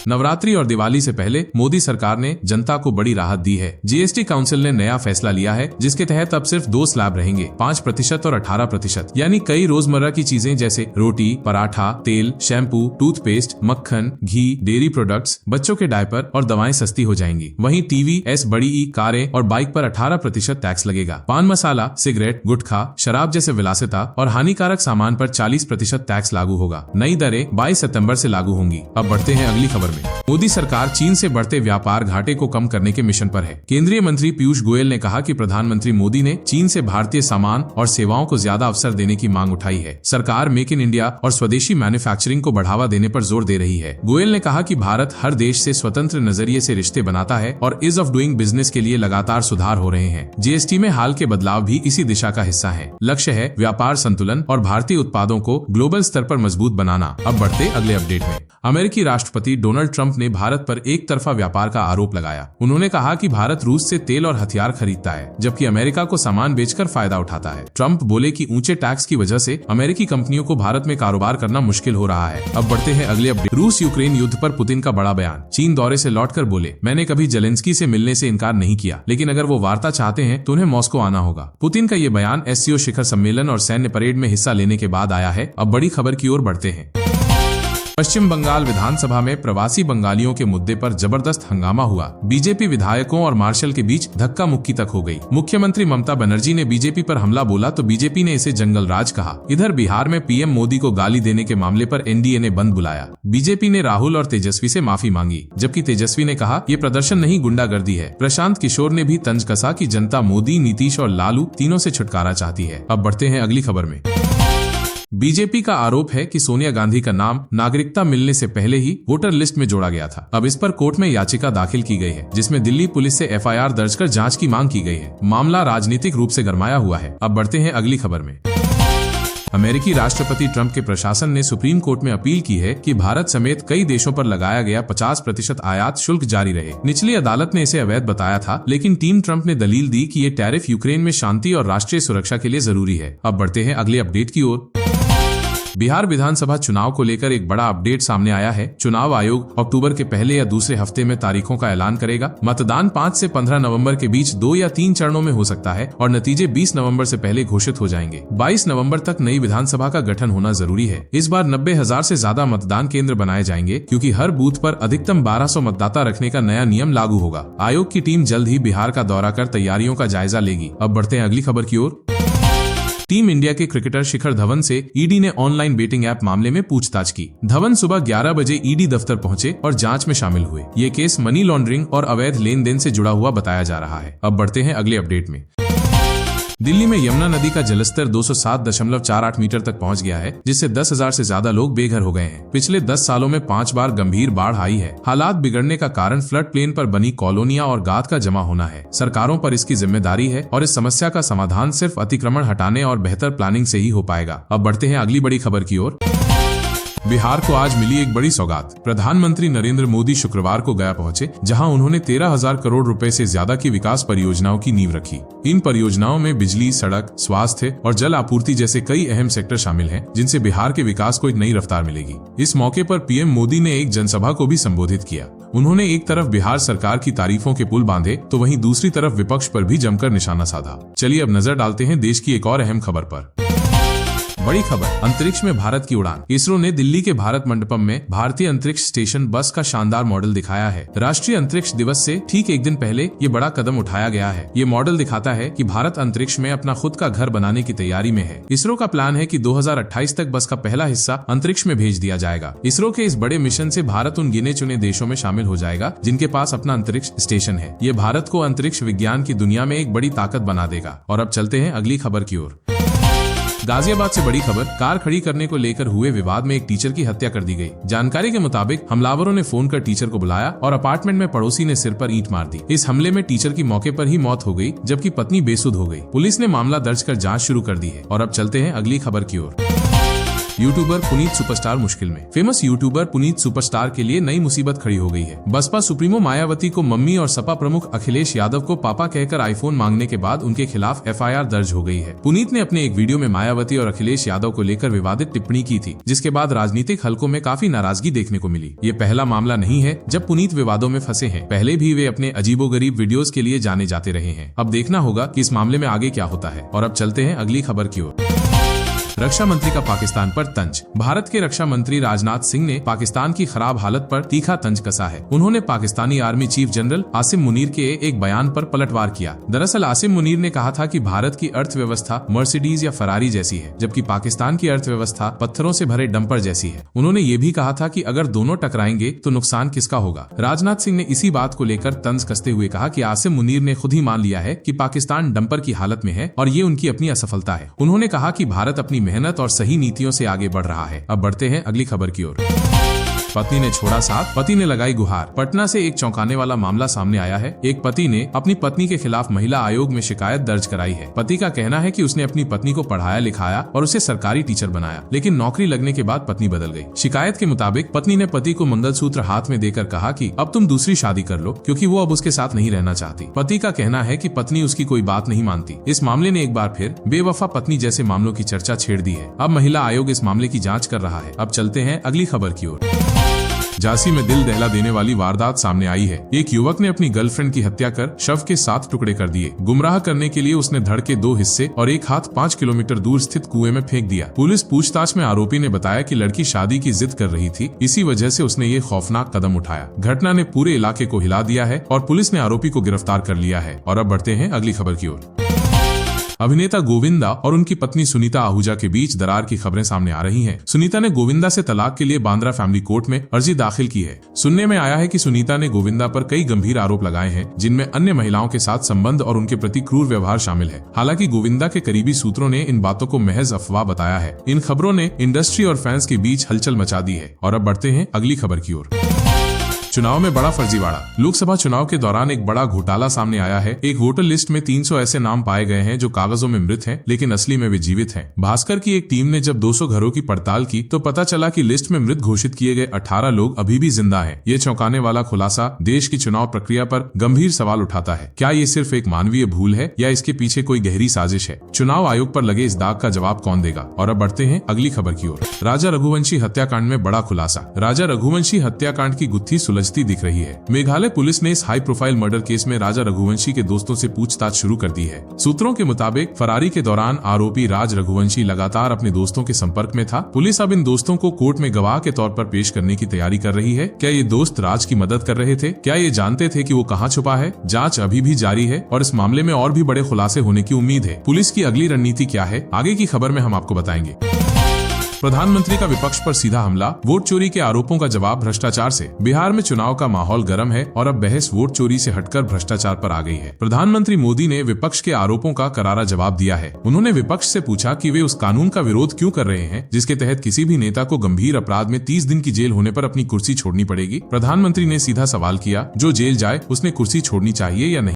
नवरात्रि और दिवाली से पहले मोदी सरकार ने जनता को बड़ी राहत दी है। जीएसटी काउंसिल ने नया फैसला लिया है जिसके तहत अब सिर्फ 2 स्लैब रहेंगे, 5% और 18%। यानी कई रोजमर्रा की चीजें जैसे रोटी, पराठा, तेल, शैम्पू, टूथपेस्ट, मक्खन, घी, डेयरी प्रोडक्ट्स, बच्चों के डायपर और दवाएं सस्ती हो जाएंगी। वहीं टीवी, बड़ी ई, कारें और बाइक पर 18% टैक्स लगेगा। पान मसाला, सिगरेट, गुटखा, शराब जैसे विलासिता और हानिकारक सामान पर 40% टैक्स लागू होगा। नई दरें 22 सितंबर से लागू होंगी। अब बढ़ते हैं अगली खबर में। मोदी सरकार चीन से बढ़ते व्यापार घाटे को कम करने के मिशन पर है। केंद्रीय मंत्री पीयूष गोयल ने कहा कि प्रधानमंत्री मोदी ने चीन से भारतीय सामान और सेवाओं को ज्यादा अवसर देने की मांग उठाई है। सरकार मेक इन इंडिया और स्वदेशी मैन्युफैक्चरिंग को बढ़ावा देने पर जोर दे रही है। गोयल ने कहा कि भारत हर देश से स्वतंत्र नजरिए से रिश्ते बनाता है और ईज ऑफ डूइंग बिजनेस के लिए लगातार सुधार हो रहे हैं। जीएसटी में हाल के बदलाव भी इसी दिशा का हिस्सा है। लक्ष्य है व्यापार संतुलन और भारतीय उत्पादों को ग्लोबल स्तर पर मजबूत बनाना। अब बढ़ते अगले अपडेट में। अमेरिकी राष्ट्रपति डोनाल्ड ट्रंप ने भारत पर एक तरफा व्यापार का आरोप लगाया। उन्होंने कहा कि भारत रूस से तेल और हथियार खरीदता है जबकि अमेरिका को सामान बेचकर फायदा उठाता है। ट्रंप बोले कि ऊंचे टैक्स की वजह से अमेरिकी कंपनियों को भारत में कारोबार करना मुश्किल हो रहा है। अब बढ़ते हैं अगले अपडेट। रूस यूक्रेन युद्ध पर पुतिन का बड़ा बयान। चीन दौरे से लौटकर बोले, मैंने कभी जेलेंस्की से मिलने से इनकार नहीं किया, लेकिन अगर वो वार्ता चाहते हैं तो उन्हें मॉस्को आना होगा। पुतिन का ये बयान एससीओ शिखर सम्मेलन और सैन्य परेड में हिस्सा लेने के बाद आया है। अब बड़ी खबर की ओर बढ़ते हैं। पश्चिम बंगाल विधानसभा में प्रवासी बंगालियों के मुद्दे पर जबरदस्त हंगामा हुआ। बीजेपी विधायकों और मार्शल के बीच धक्का मुक्की तक हो गई। मुख्यमंत्री ममता बनर्जी ने बीजेपी पर हमला बोला तो बीजेपी ने इसे जंगल राज कहा। इधर बिहार में पीएम मोदी को गाली देने के मामले पर एनडीए ने बंद बुलाया। बीजेपी ने राहुल और तेजस्वी से माफी मांगी, जबकि तेजस्वी ने कहा ये प्रदर्शन नहीं गुंडागर्दी है। प्रशांत किशोर ने भी तंज कसा कि जनता मोदी, नीतीश और लालू तीनों से छुटकारा चाहती है। अब बढ़ते हैं अगली खबर में। बीजेपी का आरोप है कि सोनिया गांधी का नाम नागरिकता मिलने से पहले ही वोटर लिस्ट में जोड़ा गया था। अब इस पर कोर्ट में याचिका दाखिल की गई है जिसमें दिल्ली पुलिस से एफआईआर दर्ज कर जांच की मांग की गई है। मामला राजनीतिक रूप से गरमाया हुआ है। अब बढ़ते हैं अगली खबर में। अमेरिकी राष्ट्रपति ट्रंप के प्रशासन ने सुप्रीम कोर्ट में अपील की है कि भारत समेत कई देशों पर लगाया गया 50% आयात शुल्क जारी रहे। निचली अदालत ने इसे अवैध बताया था, लेकिन टीम ट्रंप ने दलील दी कि ये टैरिफ यूक्रेन में शांति और राष्ट्रीय सुरक्षा के लिए जरूरी है। अब बढ़ते हैं अगले अपडेट की ओर। बिहार विधानसभा चुनाव को लेकर एक बड़ा अपडेट सामने आया है। चुनाव आयोग अक्टूबर के पहले या दूसरे हफ्ते में तारीखों का ऐलान करेगा। मतदान 5 से 15 नवंबर के बीच 2 या 3 चरणों में हो सकता है और नतीजे 20 नवंबर से पहले घोषित हो जाएंगे। 22 नवंबर तक नई विधानसभा का गठन होना जरूरी है। इस बार 90,000 से ज्यादा मतदान केंद्र बनाए जाएंगे क्योंकि हर बूथ पर अधिकतम 1200 मतदाता रखने का नया नियम लागू होगा। आयोग की टीम जल्द ही बिहार का दौरा कर तैयारियों का जायजा लेगी। अब बढ़ते हैं अगली खबर की ओर। टीम इंडिया के क्रिकेटर शिखर धवन से ईडी ने ऑनलाइन बेटिंग ऐप मामले में पूछताछ की। धवन सुबह 11 बजे ईडी दफ्तर पहुंचे और जांच में शामिल हुए। ये केस मनी लॉन्ड्रिंग और अवैध लेन देन से जुड़ा हुआ बताया जा रहा है। अब बढ़ते हैं अगले अपडेट में। दिल्ली में यमुना नदी का जलस्तर 207.48 मीटर तक पहुंच गया है, जिससे 10,000 से ज्यादा लोग बेघर हो गए हैं। पिछले 10 सालों में 5 बार गंभीर बाढ़ आई है। हालात बिगड़ने का कारण फ्लड प्लेन पर बनी कॉलोनियां और गाद का जमा होना है। सरकारों पर इसकी जिम्मेदारी है और इस समस्या का समाधान सिर्फ अतिक्रमण हटाने और बेहतर प्लानिंग से ही हो पाएगा। अब बढ़ते हैं अगली बड़ी खबर की ओर। बिहार को आज मिली एक बड़ी सौगात। प्रधानमंत्री नरेंद्र मोदी शुक्रवार को गया पहुंचे, जहां उन्होंने 13,000 करोड़ रुपए से ज्यादा की विकास परियोजनाओं की नींव रखी। इन परियोजनाओं में बिजली, सड़क, स्वास्थ्य और जल आपूर्ति जैसे कई अहम सेक्टर शामिल हैं, जिनसे बिहार के विकास को एक नई रफ्तार मिलेगी। इस मौके पर पीएम मोदी ने एक जनसभा को भी संबोधित किया। उन्होंने एक तरफ बिहार सरकार की तारीफों के पुल बांधे तो वहीं दूसरी तरफ विपक्ष पर भी जमकर निशाना साधा। चलिए अब नजर डालते हैं देश की एक और अहम खबर पर। बड़ी खबर, अंतरिक्ष में भारत की उड़ान। इसरो ने दिल्ली के भारत मंडपम में भारतीय अंतरिक्ष स्टेशन बस का शानदार मॉडल दिखाया है। राष्ट्रीय अंतरिक्ष दिवस से ठीक एक दिन पहले ये बड़ा कदम उठाया गया है। ये मॉडल दिखाता है कि भारत अंतरिक्ष में अपना खुद का घर बनाने की तैयारी में है। इसरो का प्लान है कि 2028 तक बस का पहला हिस्सा अंतरिक्ष में भेज दिया जाएगा। इसरो के इस बड़े मिशन से भारत उन गिने चुने देशों में शामिल हो जाएगा जिनके पास अपना अंतरिक्ष स्टेशन है। ये भारत को अंतरिक्ष विज्ञान की दुनिया में एक बड़ी ताकत बना देगा। और अब चलते हैं अगली खबर की ओर। गाजियाबाद से बड़ी खबर, कार खड़ी करने को लेकर हुए विवाद में एक टीचर की हत्या कर दी गई। जानकारी के मुताबिक हमलावरों ने फोन कर टीचर को बुलाया और अपार्टमेंट में पड़ोसी ने सिर पर ईंट मार दी। इस हमले में टीचर की मौके पर ही मौत हो गई, जबकि पत्नी बेसुध हो गई। पुलिस ने मामला दर्ज कर जांच शुरू कर दी है। और अब चलते हैं अगली खबर की ओर। यूट्यूबर पुनीत सुपरस्टार मुश्किल में। फेमस यूट्यूबर पुनीत सुपरस्टार के लिए नई मुसीबत खड़ी हो गई है। बसपा सुप्रीमो मायावती को मम्मी और सपा प्रमुख अखिलेश यादव को पापा कहकर आईफोन मांगने के बाद उनके खिलाफ FIR दर्ज हो गई है। पुनीत ने अपने एक वीडियो में मायावती और अखिलेश यादव को लेकर विवादित टिप्पणी की थी, जिसके बाद राजनीतिक हलकों में काफी नाराजगी देखने को मिली। ये पहला मामला नहीं है जब पुनीत विवादों में फंसे हैं। पहले भी वे अपने अजीबोगरीब वीडियोस के लिए जाने जाते रहे हैं। अब देखना होगा कि इस मामले में आगे क्या होता है। और अब चलते हैं अगली खबर की ओर। रक्षा मंत्री का पाकिस्तान पर तंज। भारत के रक्षा मंत्री राजनाथ सिंह ने पाकिस्तान की खराब हालत पर तीखा तंज कसा है। उन्होंने Pakistani army chief general Asim Munir के एक बयान पर पलटवार किया। दरअसल आसिम मुनीर ने कहा था कि भारत की अर्थव्यवस्था मर्सिडीज या फरारी जैसी है, जबकि पाकिस्तान की अर्थव्यवस्था पत्थरों से भरे डंपर जैसी है। उन्होंने ये भी कहा था कि अगर दोनों टकराएंगे तो नुकसान किसका होगा। राजनाथ सिंह ने इसी बात को लेकर तंज कसते हुए कहा कि आसिम मुनीर ने खुद ही मान लिया है कि पाकिस्तान डंपर की हालत में है और ये उनकी अपनी असफलता है। उन्होंने कहा कि भारत अपनी मेहनत और सही नीतियों से आगे बढ़ रहा है। अब बढ़ते हैं अगली खबर की ओर। पत्नी ने छोड़ा साथ, पति ने लगाई गुहार। पटना से एक चौंकाने वाला मामला सामने आया है। एक पति ने अपनी पत्नी के खिलाफ महिला आयोग में शिकायत दर्ज कराई है। पति का कहना है कि उसने अपनी पत्नी को पढ़ाया लिखाया और उसे सरकारी टीचर बनाया, लेकिन नौकरी लगने के बाद पत्नी बदल गई। शिकायत के मुताबिक पत्नी ने पति को मंगलसूत्र हाथ में देकर कहा कि अब तुम दूसरी शादी कर लो, क्योंकि वो अब उसके साथ नहीं रहना चाहती। पति का कहना है कि पत्नी उसकी कोई बात नहीं मानती। इस मामले ने एक बार फिर बेवफा पत्नी जैसे मामलों की चर्चा छेड़ दी है। अब महिला आयोग इस मामले की जाँच कर रहा है। अब चलते हैं अगली खबर की ओर। झांसी में दिल दहला देने वाली वारदात सामने आई है। एक युवक ने अपनी गर्लफ्रेंड की हत्या कर शव के 7 टुकड़े कर दिए। गुमराह करने के लिए उसने धड़ के 2 हिस्से और एक हाथ 5 किलोमीटर दूर स्थित कुएं में फेंक दिया। पुलिस पूछताछ में आरोपी ने बताया कि लड़की शादी की जिद कर रही थी, इसी वजह से उसने ये खौफनाक कदम उठाया। घटना ने पूरे इलाके को हिला दिया है और पुलिस ने आरोपी को गिरफ्तार कर लिया है। और अब बढ़ते हैं अगली खबर की ओर। अभिनेता गोविंदा और उनकी पत्नी सुनीता आहूजा के बीच दरार की खबरें सामने आ रही हैं। सुनीता ने गोविंदा से तलाक के लिए बांद्रा फैमिली कोर्ट में अर्जी दाखिल की है। सुनने में आया है कि सुनीता ने गोविंदा पर कई गंभीर आरोप लगाए हैं, जिनमें अन्य महिलाओं के साथ संबंध और उनके प्रति क्रूर व्यवहार शामिल है। हालांकि गोविंदा के करीबी सूत्रों ने इन बातों को महज अफवाह बताया है। इन खबरों ने इंडस्ट्री और फैंस के बीच हलचल मचा दी है। और अब बढ़ते हैं अगली खबर की ओर। चुनाव में बड़ा फर्जीवाड़ा। लोकसभा चुनाव के दौरान एक बड़ा घोटाला सामने आया है। एक वोटर लिस्ट में 300 ऐसे नाम पाए गए हैं जो कागजों में मृत हैं, लेकिन असली में वे जीवित हैं। भास्कर की एक टीम ने जब 200 घरों की पड़ताल की तो पता चला कि लिस्ट में मृत घोषित किए गए 18 लोग अभी भी जिंदा हैं। ये चौंकाने वाला खुलासा देश की चुनाव प्रक्रिया पर गंभीर सवाल उठाता है। क्या ये सिर्फ एक मानवीय भूल है या इसके पीछे कोई गहरी साजिश है? चुनाव आयोग पर लगे इस दाग का जवाब कौन देगा? और अब बढ़ते हैं अगली खबर की ओर। राजा रघुवंशी हत्याकांड में बड़ा खुलासा। राजा रघुवंशी हत्याकांड की गुत्थी सुलझती दिख रही है। मेघालय पुलिस ने इस हाई प्रोफाइल मर्डर केस में राजा रघुवंशी के दोस्तों से पूछताछ शुरू कर दी है। सूत्रों के मुताबिक फरारी के दौरान आरोपी राज रघुवंशी लगातार अपने दोस्तों के संपर्क में था। पुलिस अब इन दोस्तों को कोर्ट में गवाह के तौर पर पेश करने की तैयारी कर रही है। क्या ये दोस्त राज की मदद कर रहे थे? क्या ये जानते थे कि वो कहां छुपा है? जांच अभी भी जारी है और इस मामले में और भी बड़े खुलासे होने की उम्मीद है। पुलिस की अगली रणनीति क्या है, आगे की खबर में हम आपको बताएंगे। प्रधानमंत्री का विपक्ष पर सीधा हमला। वोट चोरी के आरोपों का जवाब भ्रष्टाचार से। बिहार में चुनाव का माहौल गर्म है और अब बहस वोट चोरी से हटकर भ्रष्टाचार पर आ गई है। प्रधानमंत्री मोदी ने विपक्ष के आरोपों का करारा जवाब दिया है। उन्होंने विपक्ष से पूछा कि वे उस कानून का विरोध क्यों कर रहे हैं जिसके तहत किसी भी नेता को गंभीर अपराध में 30 दिन की जेल होने पर अपनी कुर्सी छोड़नी पड़ेगी। प्रधानमंत्री ने सीधा सवाल किया, जो जेल जाए उसने कुर्सी छोड़नी चाहिए या नहीं?